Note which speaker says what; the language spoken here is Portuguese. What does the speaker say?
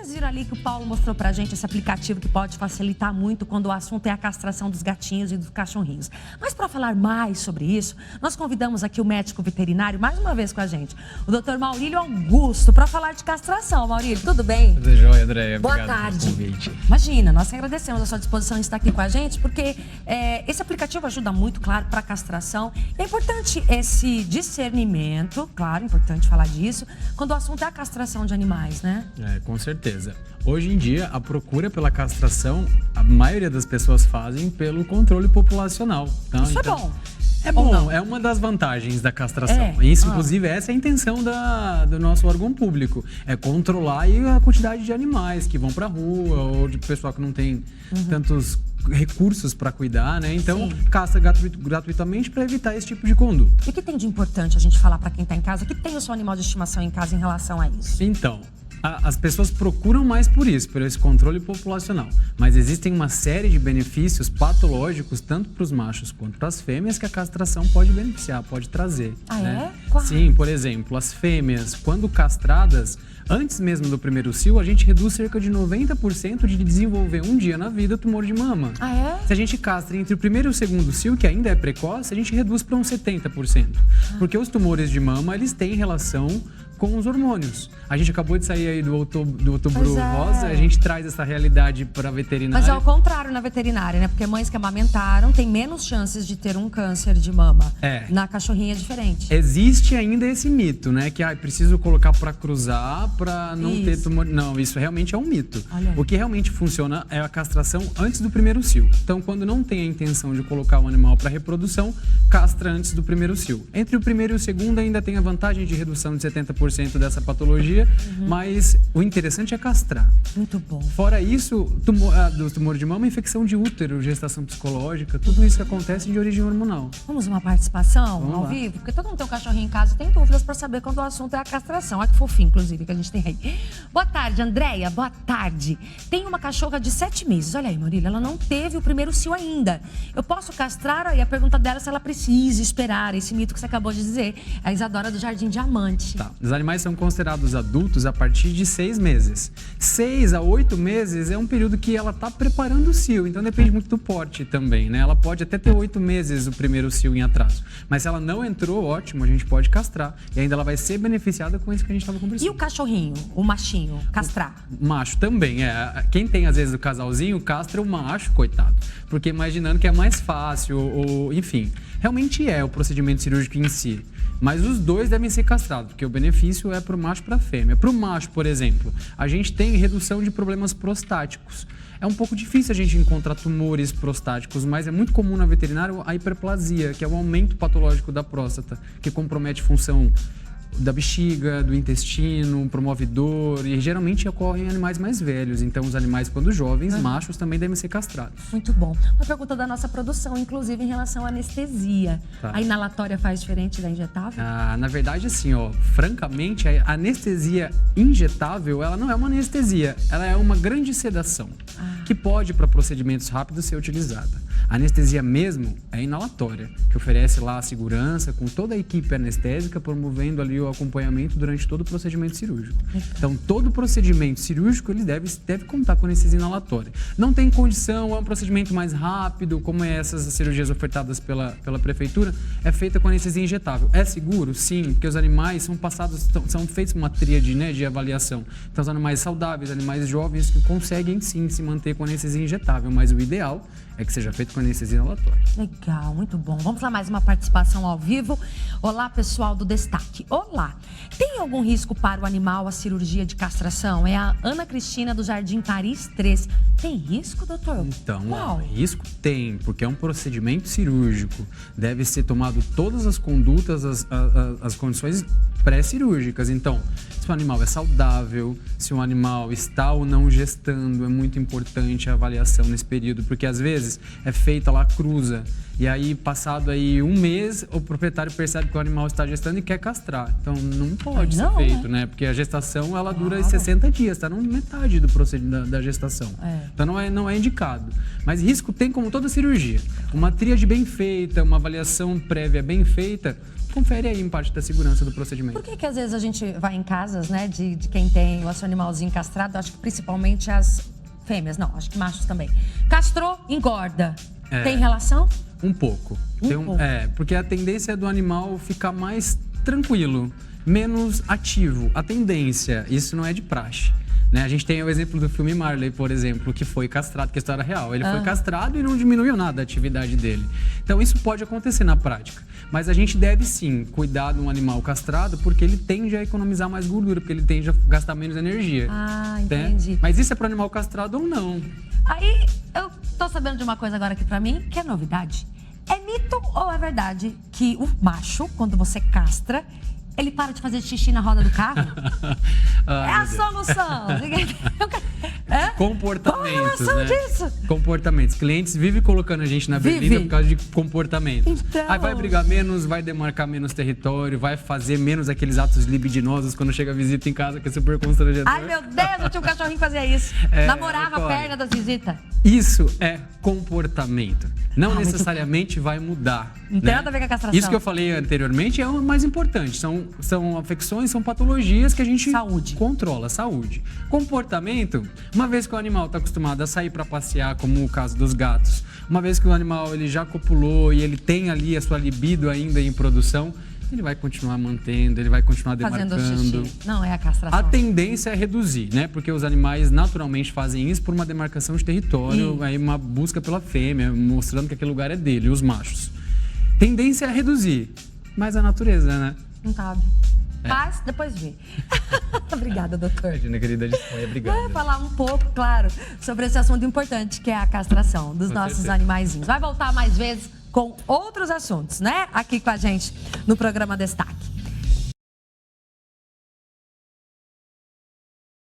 Speaker 1: Vocês viram ali que o Paulo mostrou pra gente esse aplicativo que pode facilitar muito quando o assunto é a castração dos gatinhos e dos cachorrinhos. Mas para falar mais sobre isso, nós convidamos aqui o médico veterinário, mais uma vez com a gente, o Dr. Maurílio Augusto, para falar de castração. Maurílio, tudo bem?
Speaker 2: Tudo jóia, Andréia.
Speaker 1: Boa tarde. Imagina, nós agradecemos a sua disposição de estar aqui com a gente, porque esse aplicativo ajuda muito, claro, para a castração. É importante esse discernimento, claro, importante falar disso, quando o assunto é a castração de animais, né?
Speaker 2: Com certeza. Hoje em dia, a procura pela castração, a maioria das pessoas fazem pelo controle populacional.
Speaker 1: Isso é bom.
Speaker 2: É bom, é uma das vantagens da castração. Isso, inclusive, essa é a intenção do nosso órgão público. É controlar aí a quantidade de animais que vão pra rua ou de pessoal que não tem tantos recursos para cuidar, né? Então, castra gratuitamente para evitar esse tipo de conduta.
Speaker 1: E o que tem de importante a gente falar para quem tá em casa, que tem o seu animal de estimação em casa em relação a isso?
Speaker 2: Então, as pessoas procuram mais por isso, por esse controle populacional. Mas existem uma série de benefícios patológicos, tanto para os machos quanto para as fêmeas, que a castração pode beneficiar, pode trazer.
Speaker 1: Ah,
Speaker 2: né?
Speaker 1: é? Qual?
Speaker 2: Sim, por exemplo, as fêmeas, quando castradas, antes mesmo do primeiro cio, a gente reduz cerca de 90% de desenvolver um dia na vida o tumor de mama.
Speaker 1: Ah, é?
Speaker 2: Se a gente castra entre o primeiro e o segundo cio, que ainda é precoce, a gente reduz para uns 70%. Porque os tumores de mama, eles têm relação com os hormônios. A gente acabou de sair aí do outubro rosa, a gente traz essa realidade para a veterinária.
Speaker 1: Mas é ao contrário na veterinária, né? Porque mães que amamentaram têm menos chances de ter um câncer de mama. Na cachorrinha é diferente.
Speaker 2: Existe ainda esse mito, né? Que preciso colocar para cruzar para não ter tumor. Não, isso realmente é um mito. O que realmente funciona é a castração antes do primeiro cio. Então, quando não tem a intenção de colocar o animal para reprodução, castra antes do primeiro cio. Entre o primeiro e o segundo ainda tem a vantagem de redução de 70% dessa patologia, mas o interessante é castrar.
Speaker 1: Muito bom.
Speaker 2: Fora isso, do tumor de mama, infecção de útero, gestação psicológica, tudo isso que acontece de origem hormonal.
Speaker 1: Vamos uma participação
Speaker 2: Vamos
Speaker 1: ao
Speaker 2: lá.
Speaker 1: vivo? Porque todo mundo tem um cachorrinho em casa e tem dúvidas para saber quando o assunto é a castração. Olha que fofinho, inclusive, que a gente tem aí. Boa tarde, Andréia. Boa tarde. Tem uma cachorra de 7 meses. Olha aí, Maurílio, ela não teve o primeiro cio ainda. Eu posso castrar? Aí a pergunta dela é se ela precisa esperar. Esse mito que você acabou de dizer. A Isadora do Jardim Diamante.
Speaker 2: Tá. Os animais são considerados adultos a partir de 6 meses. 6 a 8 meses é um período que ela está preparando o cio, então depende muito do porte também, né? Ela pode até ter 8 meses o primeiro cio em atraso. Mas se ela não entrou, ótimo, a gente pode castrar. E ainda ela vai ser beneficiada com isso que a gente estava conversando.
Speaker 1: E o cachorrinho, o machinho, castrar?
Speaker 2: O macho também, Quem tem, às vezes, o casalzinho, castra o macho, coitado. Porque imaginando que é mais fácil, ou enfim. Realmente é o procedimento cirúrgico em si. Mas os dois devem ser castrados, porque o benefício é para o macho e para a fêmea. Para o macho, por exemplo, a gente tem redução de problemas prostáticos. É um pouco difícil a gente encontrar tumores prostáticos, mas é muito comum na veterinária a hiperplasia, que é o aumento patológico da próstata, que compromete função da bexiga, do intestino, promove dor e geralmente ocorre em animais mais velhos. Então, os animais, quando jovens, machos, também devem ser castrados.
Speaker 1: Muito bom. Uma pergunta da nossa produção, inclusive em relação à anestesia. A inalatória faz diferente da injetável?
Speaker 2: Na verdade, assim, francamente, a anestesia injetável, ela não é uma anestesia, ela é uma grande sedação, que pode, para procedimentos rápidos, ser utilizada. A anestesia mesmo é inalatória, que oferece lá a segurança com toda a equipe anestésica, promovendo ali o acompanhamento durante todo o procedimento cirúrgico. Então, todo procedimento cirúrgico ele deve contar com anestesia inalatória. Não tem condição, é um procedimento mais rápido, como essas cirurgias ofertadas pela prefeitura, é feita com anestesia injetável. É seguro? Sim, porque os animais são feitos uma tríade, né, de avaliação. Então, os animais saudáveis, animais jovens que conseguem sim se manter com anestesia injetável, mas o ideal é que seja feito com anestesia inalatória.
Speaker 1: Legal, muito bom. Vamos lá, mais uma participação ao vivo. Olá, pessoal do Destaque. Olá. Tem algum risco para o animal a cirurgia de castração? É a Ana Cristina do Jardim Paris 3. Tem risco, doutor?
Speaker 2: Então, risco tem, porque é um procedimento cirúrgico. Deve ser tomado todas as condutas, as condições pré-cirúrgicas. Então, se o animal é saudável, se o animal está ou não gestando, é muito importante a avaliação nesse período, porque às vezes é feita lá a cruza, e aí passado aí um mês, o proprietário percebe que o animal está gestando e quer castrar. Então, não pode ser feito, né? Porque a gestação, ela dura 60 dias, está na metade do procedimento da gestação. Então, não é indicado. Mas risco tem como toda cirurgia. Uma tríade bem feita, uma avaliação prévia bem feita, confere aí em parte da segurança do procedimento.
Speaker 1: Por que às vezes a gente vai em casas, né, de quem tem o seu animalzinho castrado, acho que principalmente as fêmeas, não, acho que machos também. Castrou, engorda. Tem relação?
Speaker 2: Um pouco.
Speaker 1: Pouco.
Speaker 2: Porque a tendência é do animal ficar mais tranquilo, menos ativo. A tendência, isso não é de praxe. Né? A gente tem o exemplo do filme Marley, por exemplo, que foi castrado, que é a história real. Ele foi castrado e não diminuiu nada a atividade dele. Então isso pode acontecer na prática. Mas a gente deve sim cuidar de um animal castrado porque ele tende a economizar mais gordura, porque ele tende a gastar menos energia.
Speaker 1: Ah, entendi.
Speaker 2: Né? Mas isso é para animal castrado ou não?
Speaker 1: Aí eu tô sabendo de uma coisa agora aqui pra mim, que é novidade. É mito ou é verdade que o macho, quando você castra, ele para de fazer xixi na roda do carro? É a solução.
Speaker 2: Comportamentos,
Speaker 1: qual a relação
Speaker 2: né?
Speaker 1: disso?
Speaker 2: Comportamentos. Clientes vivem colocando a gente na berlinda por causa de comportamentos.
Speaker 1: Então...
Speaker 2: Aí vai brigar menos, vai demarcar menos território, vai fazer menos aqueles atos libidinosos quando chega a visita em casa, que é super constrangedor.
Speaker 1: Ai, meu Deus, eu tinha um cachorrinho que fazia isso. Namorava a perna das visitas.
Speaker 2: Isso é comportamento. Não necessariamente vai mudar.
Speaker 1: Não tem nada a ver com a castração.
Speaker 2: Isso que eu falei anteriormente é o mais importante. São afecções, são patologias que a gente controla. Saúde. Comportamento, uma vez que o animal está acostumado a sair para passear, como o caso dos gatos, uma vez que o animal ele já copulou e ele tem ali a sua libido ainda em produção, ele vai continuar mantendo, ele vai continuar demarcando.
Speaker 1: Fazendo xixi. Não é a castração.
Speaker 2: A tendência é reduzir, né? Porque os animais naturalmente fazem isso por uma demarcação de território, aí uma busca pela fêmea, mostrando que aquele lugar é dele, os machos. Tendência é reduzir, mas a natureza, né?
Speaker 1: Não cabe. Faz, depois vê. Obrigada, doutor.
Speaker 2: Imagina, querida, obrigado.
Speaker 1: Vai falar um pouco, claro, sobre esse assunto importante que é a castração dos nossos animaizinhos. Vai voltar mais vezes com outros assuntos, né? Aqui com a gente no programa Destaque.